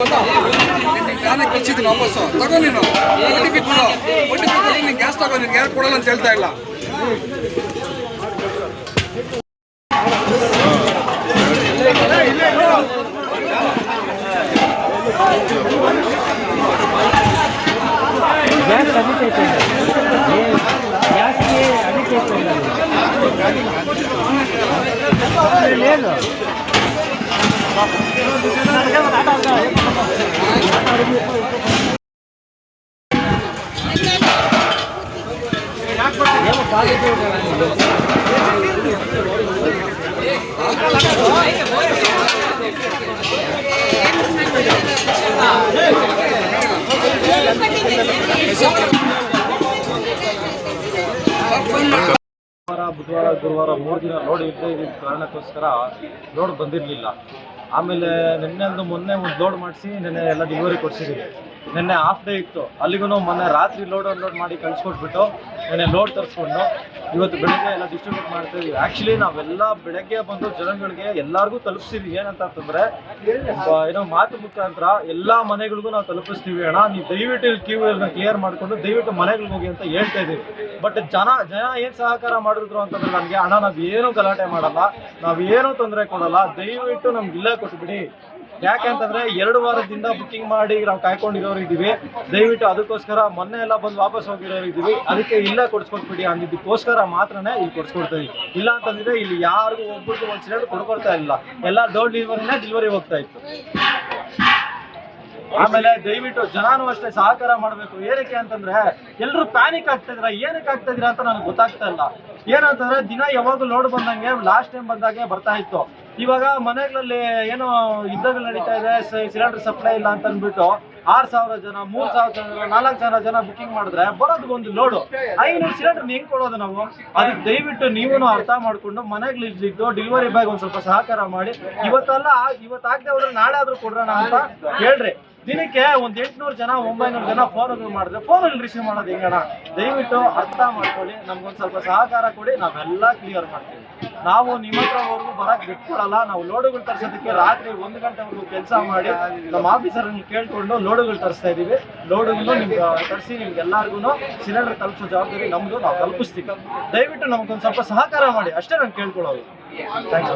ನಾನೇ ಕಳ್ಸಿದ್ದೀನಿ ವಾಪಸ್ಸು ತಗೋ ನೀನು OTP ಕೊಡು ನೀನು ಗ್ಯಾಸ್ ತಗೋ ನಿನ್ಗೆ ಯಾರು ಕೊಡಲ್ಲ ಅಂತ ಹೇಳ್ತಾ ಇಲ್ಲ. ಬುಧವಾರ ಗುರುವಾರ 3 ದಿನ ಲೋಡ್ ಇದ್ದೇ ಇದ್ದ ಕಾರಣಕ್ಕೋಸ್ಕರ ಲೋಡ್ ಬಂದಿರಲಿಲ್ಲ. ಆಮೇಲೆ ಮೊನ್ನೆ ಒಂದು ಲೋಡ್ ಮಾಡಿಸಿ ನೆನ್ನೆ ಎಲ್ಲ ಡೆಲಿವರಿ ಕೊಡಿಸಿದ್ದೀವಿ. ನೆನ್ನೆ ಹಾಫ್ ಡೇ ಇತ್ತು, ಅಲ್ಲಿಗೂ ಮೊನ್ನೆ ರಾತ್ರಿ ಲೋಡ್ ಅನ್ಲೋಡ್ ಮಾಡಿ ಕಳಿಸ್ಕೊಟ್ಬಿಟ್ಟು ನೆನ್ನೆ ಲೋಡ್ ತರಿಸ್ಕೊಂಡು ಇವತ್ತು ಬೆಳಗ್ಗೆ ಎಲ್ಲ ಡಿಸ್ಟ್ರಿಬ್ಯೂಟ್ ಮಾಡ್ತಾಯಿದ್ವಿ. ಆ್ಯಕ್ಚುಲಿ ನಾವೆಲ್ಲ ಬೆಳಗ್ಗೆ ಬಂದು ಜನಗಳಿಗೆ ಎಲ್ಲರಿಗೂ ತಲುಪಿಸ್ತೀವಿ. ಏನಂತಂದರೆ ಏನೋ ಮಾತು ಮುಖಾಂತರ ಎಲ್ಲ ಮನೆಗಳಿಗೂ ನಾವು ತಲುಪಿಸ್ತೀವಿ. ಅಣ್ಣ ನೀವು ದಯವಿಟ್ಟು ಕ್ಯೂನ ಕ್ಲಿಯರ್ ಮಾಡಿಕೊಂಡು ದಯವಿಟ್ಟು ಮನೆಗಳಿಗೆ ಹೋಗಿ ಅಂತ ಹೇಳ್ತಾ ಇದ್ದೀವಿ. ಬಟ್ ಜನ ಏನು ಸಹಕಾರ ಮಾಡಿದ್ರು ಅಂತಂದ್ರೆ ನನಗೆ ಅಣ್ಣ ನಾವೇನು ಗಲಾಟೆ ಮಾಡಲ್ಲ, ನಾವೇನೂ ತೊಂದರೆ ಕೊಡಲ್ಲ, ದಯವಿಟ್ಟು ನಮ್ಗೆ ಇಲ್ಲ ಕೊಟ್ಬಿಡಿ. ಯಾಕೆಂತಂದರೆ 2 ವಾರದಿಂದ ಬುಕ್ಕಿಂಗ್ ಮಾಡಿ ನಾವು ಕಾಯ್ಕೊಂಡಿರೋರು ಇದ್ದೀವಿ. ದಯವಿಟ್ಟು ಅದಕ್ಕೋಸ್ಕರ ಮೊನ್ನೆ ಎಲ್ಲ ಬಂದು ವಾಪಸ್ ಹೋಗಿರೋರು ಇದ್ದೀವಿ. ಅದಕ್ಕೆ ಇಲ್ಲ ಕೊಡಿಸ್ಕೊಟ್ಬಿಡಿ ಅಂದಿದ್ದಕ್ಕೋಸ್ಕರ ಮಾತ್ರನೇ ಇಲ್ಲಿ ಕೊಡಿಸ್ಕೊಡ್ತೀವಿ. ಇಲ್ಲ ಅಂತಂದರೆ ಇಲ್ಲಿ ಯಾರಿಗೂ ಒಬ್ಬರಿಗೆ ಒಂದು ಸಿಲಿಂಡರ್ ಕೊಡ್ಕೊಳ್ತಾ ಇಲ್ಲ, ಎಲ್ಲ ಡೋರ್ ಡೆಲಿವರಿ ಹೋಗ್ತಾ ಇತ್ತು. ಆಮೇಲೆ ದಯವಿಟ್ಟು ಜನನೂ ಅಷ್ಟೇ ಸಹಕಾರ ಮಾಡಬೇಕು. ಏನಕ್ಕೆ ಅಂತಂದ್ರೆ ಎಲ್ಲರೂ ಪ್ಯಾನಿಕ್ ಆಗ್ತಿದ್ರ, ಏನಕ್ಕೆ ಆಗ್ತಿದ್ರ ಅಂತ ನನಗೆ ಗೊತ್ತಾಗ್ತಾ ಇಲ್ಲ. ಏನಂತಂದ್ರೆ ದಿನ ಯಾವಾಗ ಲೋಡ್ ಬಂದಂಗೆ ಲಾಸ್ಟ್ ಟೈಮ್ ಬಂದಾಗೆ ಬರ್ತಾ ಇತ್ತು. ಇವಾಗ ಮನೆಗಳಲ್ಲಿ ಏನೋ ಯುದ್ಧಗಳು ನಡೀತಾ ಇದೆ, ಸಿಲಿಂಡರ್ ಸಪ್ಲೈ ಇಲ್ಲ ಅಂತ ಅಂದ್ಬಿಟ್ಟು 6,000 ಜನ 3,000 ಜನ 4,000 ಜನ ಬುಕ್ಕಿಂಗ್ ಮಾಡಿದ್ರೆ ಬರೋದು ಒಂದು ಲೋಡು 500 ಸಿಲಿಂಡರ್ ಹೆಂಗ್ ಕೊಡೋದು ನಾವು? ಅದಕ್ಕೆ ದಯವಿಟ್ಟು ನೀವು ಅರ್ಥ ಮಾಡ್ಕೊಂಡು ಮನೆಗಳಿದ್ದು ಡೆಲಿವರಿ ಬಾಯ್ ಒಂದು ಸ್ವಲ್ಪ ಸಹಕಾರ ಮಾಡಿ. ಇವತ್ತಾಗದೆ ಹೋದ್ರೆ ನಾಳೆ ಆದ್ರೂ ಕೊಡ್ರೋಣ ಅಂತ ಹೇಳ್ರಿ. ದಿನಕ್ಕೆ ಒಂದು 800 ಜನ 900 ಜನ ಫೋನ್ಗಳು ಮಾಡಿದ್ರೆ ಫೋನಲ್ಲಿ ರಿಸೀವ್ ಮಾಡೋದು ಹೆಂಗಣ? ದಯವಿಟ್ಟು ಅರ್ಥ ಮಾಡ್ಕೊಳ್ಳಿ, ನಮ್ಗೊಂದು ಸ್ವಲ್ಪ ಸಹಕಾರ ಕೊಡಿ, ನಾವೆಲ್ಲ ಕ್ಲಿಯರ್ ಮಾಡ್ತೀವಿ. ನಾವು ನಿಮ್ಮ ಹತ್ರವರೆಗೂ ಬರಕ್ಕೆ ಬಿಟ್ಕೊಡಲ್ಲ. ನಾವು ಲೋಡುಗಳು ತರಿಸೋದಕ್ಕೆ ರಾತ್ರಿ 1 ಗಂಟೆವರೆಗೂ ಕೆಲಸ ಮಾಡಿ ನಮ್ಮ ಆಫೀಸರ್ನ ಕೇಳ್ಕೊಂಡು ಲೋಡುಗಳು ತರಿಸ್ತಾ ಇದ್ದೀವಿ. ಲೋಡುಗಳು ನಿಮ್ಗೆ ತರಿಸಿ ನಿಮ್ಗೆಲ್ಲರಿಗೂ ಸಿಲಿಂಡರ್ ತಲುಪಿಸೋ ಜವಾಬ್ದಾರಿ ನಮ್ಮದು, ನಾವು ತಲುಪಿಸ್ತೀವಿ. ದಯವಿಟ್ಟು ನಮ್ಗೊಂದು ಸ್ವಲ್ಪ ಸಹಕಾರ ಮಾಡಿ ಅಷ್ಟೇ ನಾನು ಕೇಳ್ಕೊಳ್ಳೋದು. ಥ್ಯಾಂಕ್ಸ್.